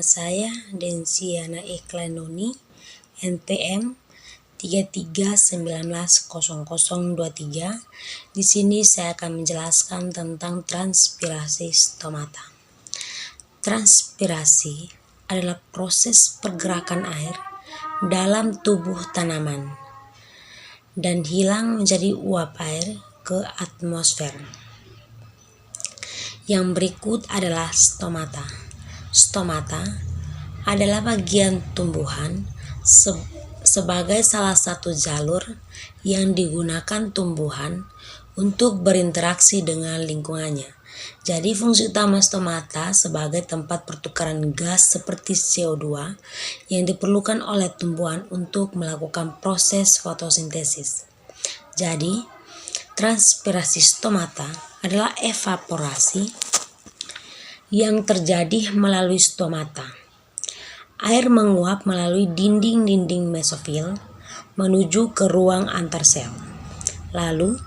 saya Densiana Eklanoni, NPM 33190023. Di sini saya akan menjelaskan tentang transpirasi stomata. Transpirasi adalah proses pergerakan air dalam tubuh tanaman dan hilang menjadi uap air ke atmosfer. Yang berikut adalah stomata. Stomata adalah bagian tumbuhan sebagai salah satu jalur yang digunakan tumbuhan untuk berinteraksi dengan lingkungannya. Jadi fungsi utama stomata sebagai tempat pertukaran gas seperti CO2 yang diperlukan oleh tumbuhan untuk melakukan proses fotosintesis. Jadi transpirasi stomata adalah evaporasi yang terjadi melalui stomata. Air menguap melalui dinding-dinding mesofil menuju ke ruang antar sel. Lalu,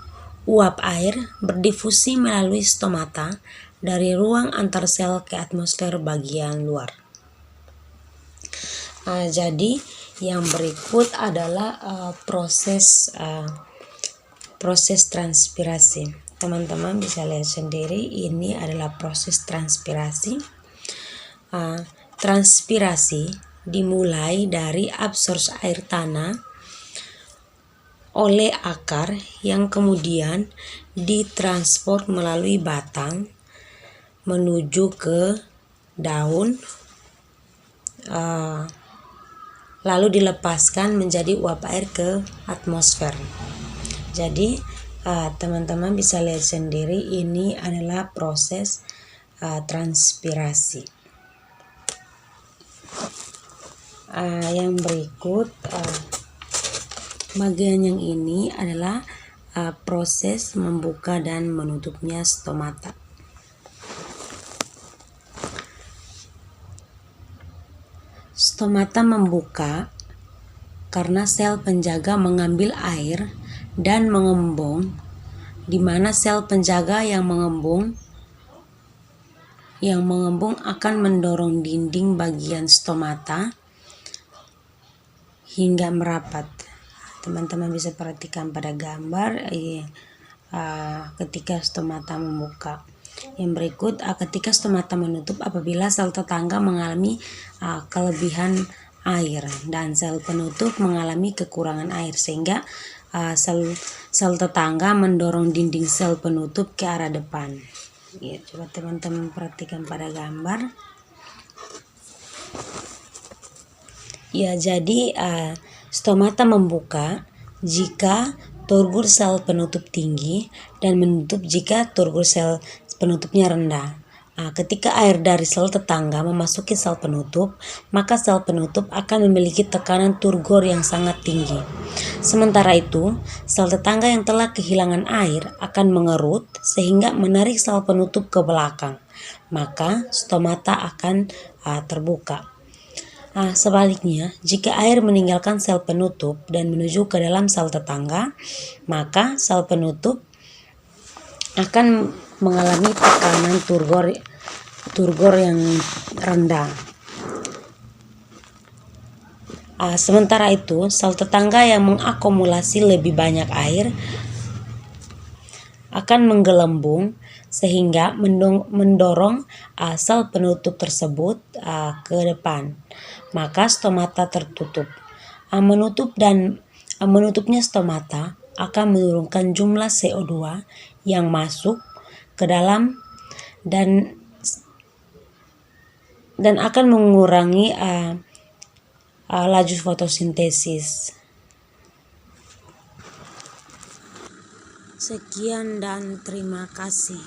uap air berdifusi melalui stomata dari ruang antar sel ke atmosfer bagian luar. Jadi, yang berikut adalah proses transpirasi. Teman-teman bisa lihat sendiri, ini adalah proses transpirasi. Transpirasi dimulai dari absorpsi air tanah oleh akar yang kemudian ditransport melalui batang menuju ke daun, lalu dilepaskan menjadi uap air ke atmosfer. Jadi teman-teman bisa lihat sendiri, ini adalah proses transpirasi. Yang berikut, bagian yang ini adalah proses membuka dan menutupnya stomata. Stomata membuka karena sel penjaga mengambil air dan mengembung, di mana sel penjaga yang mengembung akan mendorong dinding bagian stomata hingga merapat. Teman-teman bisa perhatikan pada gambar ketika stomata membuka. Yang berikut, ketika stomata menutup apabila sel tetangga mengalami kelebihan air dan sel penutup mengalami kekurangan air, sehingga sel tetangga mendorong dinding sel penutup ke arah depan. Ya, coba teman-teman perhatikan pada gambar. Ya, jadi stomata membuka jika turgor sel penutup tinggi dan menutup jika turgor sel penutupnya rendah. Ketika air dari sel tetangga memasuki sel penutup, maka sel penutup akan memiliki tekanan turgor yang sangat tinggi. Sementara itu, sel tetangga yang telah kehilangan air akan mengerut sehingga menarik sel penutup ke belakang. Maka stomata akan terbuka. Sebaliknya, jika air meninggalkan sel penutup dan menuju ke dalam sel tetangga, maka sel penutup akan mengalami tekanan turgor yang rendah. Sementara itu, sel tetangga yang mengakumulasi lebih banyak air akan menggelembung sehingga mendorong sel penutup tersebut ke depan. Maka stomata tertutup. Menutupnya stomata akan menurunkan jumlah CO2 yang masuk ke dalam dan akan mengurangi laju fotosintesis. Sekian dan terima kasih.